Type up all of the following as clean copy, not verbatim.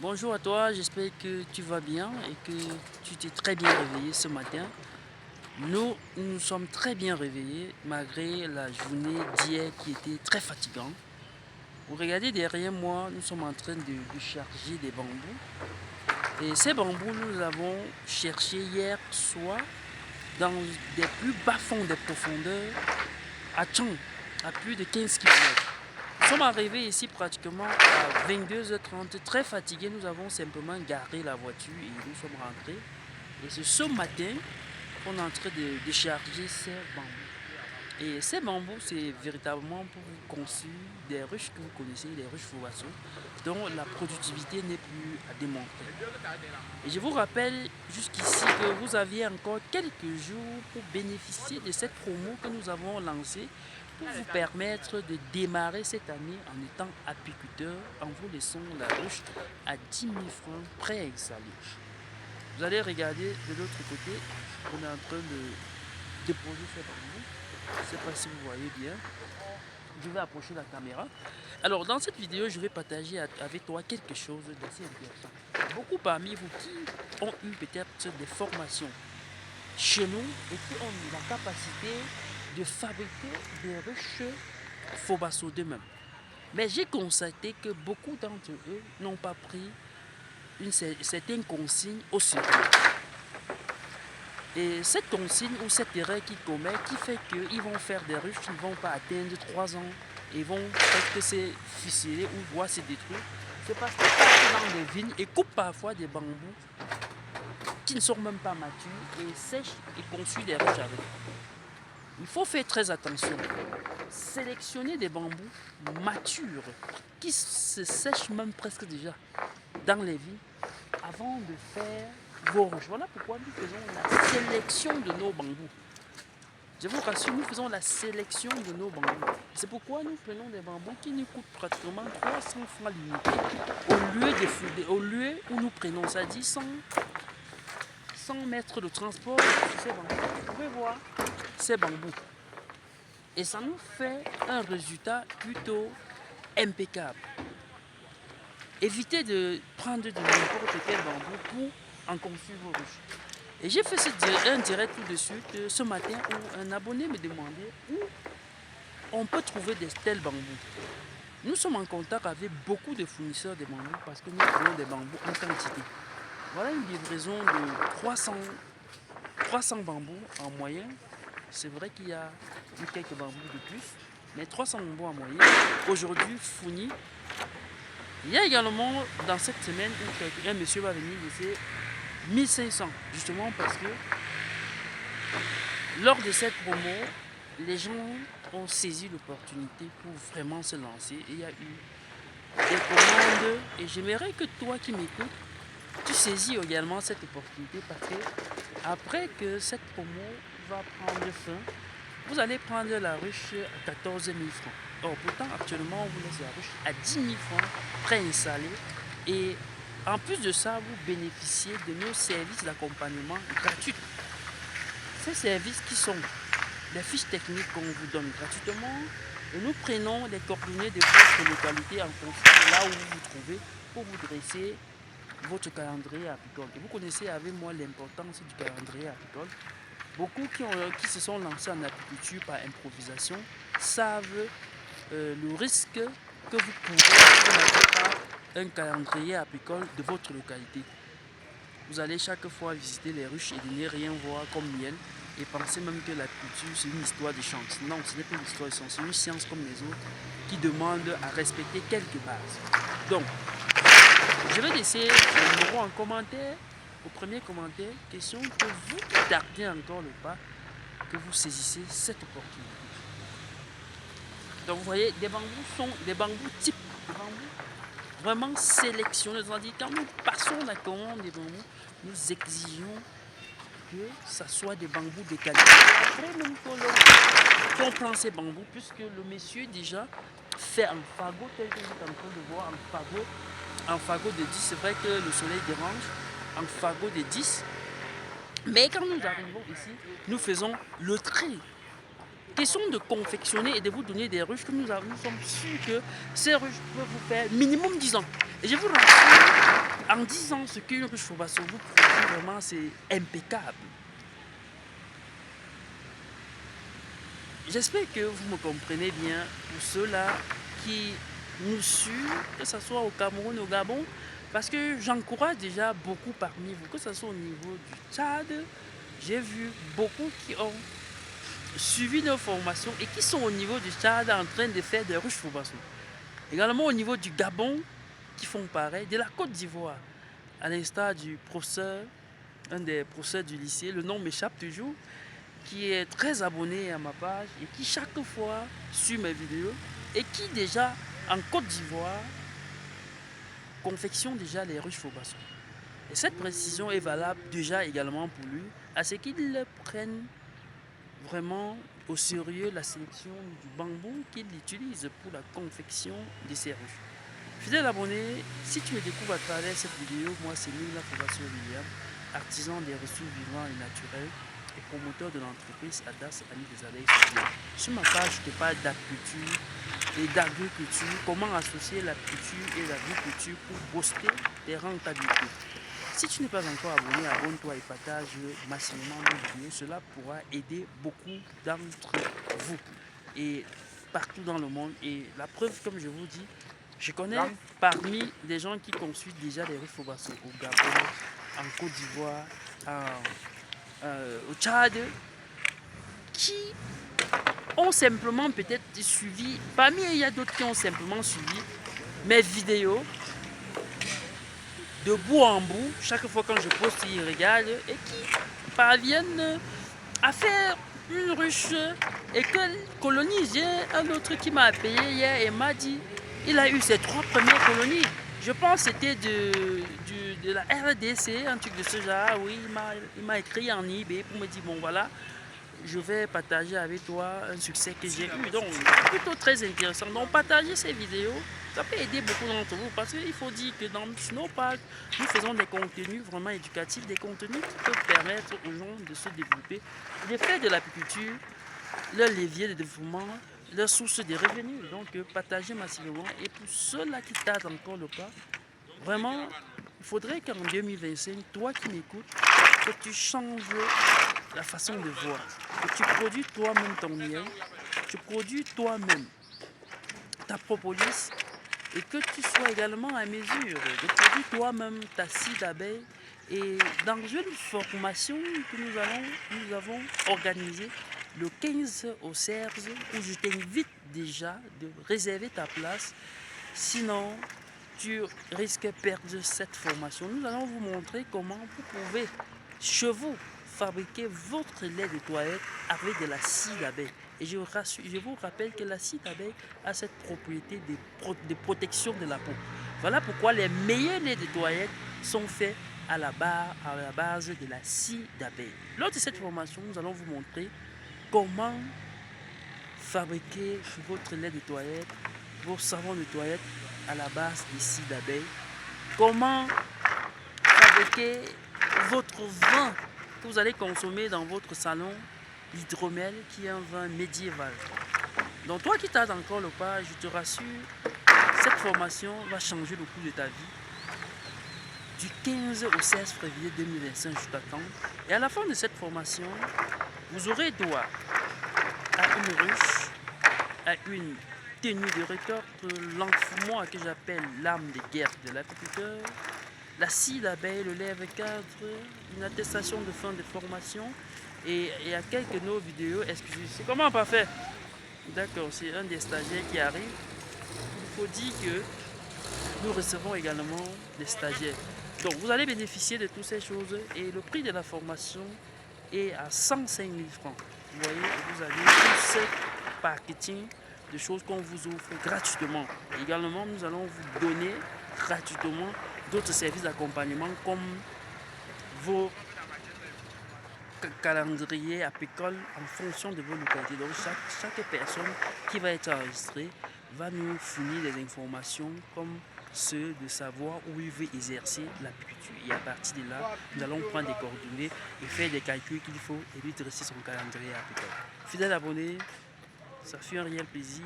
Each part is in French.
Bonjour à toi, j'espère que tu vas bien et que tu t'es très bien réveillé ce matin. Nous sommes très bien réveillés malgré la journée d'hier qui était très fatigante. Vous regardez derrière moi, nous sommes en train de charger des bambous. Et ces bambous, nous avons cherché hier soir dans des plus bas fonds des profondeurs à Tchang, à plus de 15 km. Nous sommes arrivés ici pratiquement à 22h30, très fatigués. Nous avons simplement garé la voiture et nous sommes rentrés. Et c'est ce matin qu'on est en train de décharger ces bambous. Et ces bambous, c'est véritablement pour construire des ruches que vous connaissez, des ruches Fobasso, dont la productivité n'est plus à démontrer. Et je vous rappelle jusqu'ici que vous aviez encore quelques jours pour bénéficier de cette promo que nous avons lancée pour vous permettre de démarrer cette année en étant apiculteur, en vous laissant la ruche à 10 000 francs préinstallée. Vous allez regarder de l'autre côté, on est en train de déposer ces bambous. Je ne sais pas si vous voyez bien. Je vais approcher la caméra. Alors dans cette vidéo, je vais partager avec toi quelque chose d'assez intéressant. Beaucoup parmi vous qui ont eu peut-être des formations chez nous et qui ont la capacité de fabriquer des ruches Fobasso d'eux-mêmes. Mais j'ai constaté que beaucoup d'entre eux n'ont pas pris une certaine consigne au sérieux. Et cette consigne ou cette erreur qu'ils commettent qui fait qu'ils vont faire des ruches qui ne vont pas atteindre 3 ans et vont presque se ficeler ou voire se détruire, c'est parce qu'ils partent dans des vignes et coupent parfois des bambous qui ne sont même pas matures et sèchent et construisent des ruches avec. Il faut faire très attention. Sélectionner des bambous matures qui se sèchent même presque déjà dans les vignes avant de faire vos ruches. Voilà pourquoi nous faisons la sélection de nos bambous. Je vous rassure, nous faisons la sélection de nos bambous. C'est pourquoi nous prenons des bambous qui nous coûtent pratiquement 300 francs l'unité au lieu où nous prenons ça dit 100 mètres de transport sur ces bambous. Vous pouvez voir ces bambous. Et ça nous fait un résultat plutôt impeccable. Évitez de prendre de n'importe quel bambou pour en construire vos ruches. Et j'ai fait un direct tout de suite ce matin où un abonné me demandait où on peut trouver des tels bambous. Nous sommes en contact avec beaucoup de fournisseurs de bambous parce que nous prenons des bambous en quantité. Voilà une livraison de 300 bambous en moyenne. C'est vrai qu'il y a eu quelques bambous de plus, mais 300 bambous en moyenne aujourd'hui fournis. Il y a également dans cette semaine où un monsieur va venir laisser 1500, justement parce que lors de cette promo, les gens ont saisi l'opportunité pour vraiment se lancer. Et il y a eu des commandes et j'aimerais que toi qui m'écoutes, tu saisis également cette opportunité parce que après que cette promo va prendre fin, vous allez prendre la ruche à 14 000 francs. Or, pourtant, actuellement, on vous laisse la ruche à 10 000 francs préinstallée. Et en plus de ça, vous bénéficiez de nos services d'accompagnement gratuits. Ces services qui sont des fiches techniques qu'on vous donne gratuitement. Et nous prenons les coordonnées de votre localité en fonction de là où vous vous trouvez pour vous dresser votre calendrier apicole. Et vous connaissez avec moi l'importance du calendrier apicole. Beaucoup qui se sont lancés en apiculture par improvisation savent le risque que vous pouvez n'avez pas un calendrier apicole de votre localité. Vous allez chaque fois visiter les ruches et de ne rien voir comme miel et penser même que l'apiculture c'est une histoire de chance. Non, ce n'est pas une histoire de chance, c'est une science comme les autres qui demande à respecter quelques bases. Donc, je vais laisser le numéro en commentaire. Au premier commentaire, question que vous tardez encore le pas, que vous saisissez cette opportunité. Donc vous voyez, des bambous sont des bambous types, des bambous vraiment sélectionnés. C'est-à-dire quand nous passons la commande des bambous, nous exigeons que ça soit des bambous de qualité. Après même qu'on prend ces bambous, puisque le monsieur déjà fait un fagot tel que vous êtes en train de voir, un fagot de 10, c'est vrai que le soleil dérange, un fagot de 10. Mais quand nous arrivons ici, nous faisons le tri. Question de confectionner et de vous donner des ruches que nous sommes sûrs que ces ruches peuvent vous faire minimum 10 ans. Et je vous rassure En 10 ans, ce qu'une ruche Fobasso vous produit, vraiment, c'est impeccable. J'espère que vous me comprenez bien pour ceux-là qui nous suivent, que ce soit au Cameroun, au Gabon, parce que j'encourage déjà beaucoup parmi vous, que ce soit au niveau du Tchad. J'ai vu beaucoup qui ont suivi nos formations et qui sont au niveau du Tchad en train de faire des ruches Fobasso. Également au niveau du Gabon, qui font pareil, de la Côte d'Ivoire, à l'instar du professeur, un des professeurs du lycée, le nom m'échappe toujours, qui est très abonné à ma page et qui chaque fois suit mes vidéos et qui déjà en Côte d'Ivoire confectionne déjà les ruches Fobasso. Et cette précision est valable déjà également pour lui, à ce qu'il prenne vraiment au sérieux la sélection du bambou qu'il utilise pour la confection de ses ruches. Fidèle abonné, si tu me découvres à travers cette vidéo, moi c'est Mila Fobasso William, artisan des ressources vivantes et naturelles et promoteur de l'entreprise Adas Ami des Abeilles. Sur ma page, je te parle d'apiculture et d'agriculture, comment associer l'apiculture et l'agriculture pour booster tes rentabilités. Si tu n'es pas encore abonné, abonne-toi et partage massivement nos vidéos. Cela pourra aider beaucoup d'entre vous et partout dans le monde. Et la preuve, comme je vous dis, je connais parmi des gens qui construisent déjà des ruches Fobasso au Gabon, en Côte d'Ivoire, au Tchad, qui ont simplement peut-être suivi, parmi eux, il y a d'autres qui ont simplement suivi mes vidéos de bout en bout. Chaque fois quand je poste, ils regardent et qui parviennent à faire une ruche et que colonie. J'ai un autre qui m'a appelé hier et m'a dit il a eu ses 3 premières colonies. Je pense que c'était de la RDC, un truc de ce genre. Oui, il m'a écrit en eBay pour me dire bon voilà, je vais partager avec toi un succès que j'ai eu. Donc, plutôt très intéressant. Donc, partagez ces vidéos. Ça peut aider beaucoup d'entre vous parce qu'il faut dire que dans nos pages, nous faisons des contenus vraiment éducatifs, des contenus qui peuvent permettre aux gens de se développer, de faire de l'apiculture, leur levier de développement, leur source de revenus. Donc, partagez massivement. Et pour ceux-là qui tardent encore le pas, vraiment, il faudrait qu'en 2025, toi qui m'écoutes, que tu changes la façon de voir, que tu produis toi-même ton miel, tu produis toi-même ta propolis et que tu sois également à mesure de produire toi-même ta scie d'abeille. Et dans une formation que nous avons organisée le 15 au CERS, où je t'invite déjà de réserver ta place, sinon tu risques de perdre cette formation. Nous allons vous montrer comment vous pouvez chez vous fabriquer votre lait de toilette avec de la scie d'abeille. Et je vous rappelle que la scie d'abeille a cette propriété de protection de la peau. Voilà pourquoi les meilleurs laits de toilette sont faits à la base de la scie d'abeille. Lors de cette formation, nous allons vous montrer comment fabriquer votre lait de toilette, vos savons de toilette à la base des scies d'abeille. Comment fabriquer votre vin que vous allez consommer dans votre salon, l'hydromel, qui est un vin médiéval. Donc toi qui t'as encore le pas, je te rassure, cette formation va changer le cours de ta vie. Du 15 au 16 février 2025, je t'attends. Et à la fin de cette formation, vous aurez droit à une ruche, à une tenue de récolte, l'enfoumoir que j'appelle l'arme de guerre de l'apiculteur, la scie d'abeille, le lèvre cadre, une attestation de fin de formation et à quelques de nos vidéos exclusives. C'est comment pas faire? D'accord, c'est un des stagiaires qui arrive. Il faut dire que nous recevons également des stagiaires. Donc vous allez bénéficier de toutes ces choses et le prix de la formation est à 105 000 francs. Vous voyez, vous avez tout ce marketing de choses qu'on vous offre gratuitement. Et également, nous allons vous donner gratuitement d'autres services d'accompagnement comme vos calendriers apicoles en fonction de vos localités. Donc chaque personne qui va être enregistrée va nous fournir des informations comme ceux de savoir où il veut exercer l'apiculture. Et à partir de là, nous allons prendre des coordonnées et faire des calculs qu'il faut et lui dresser son calendrier apicole. Fidèle abonné, ça fait un réel plaisir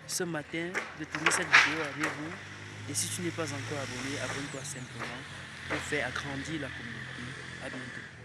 ce matin de tourner cette vidéo avec vous. Et si tu n'es pas encore abonné, abonne-toi simplement pour faire agrandir la communauté. À bientôt.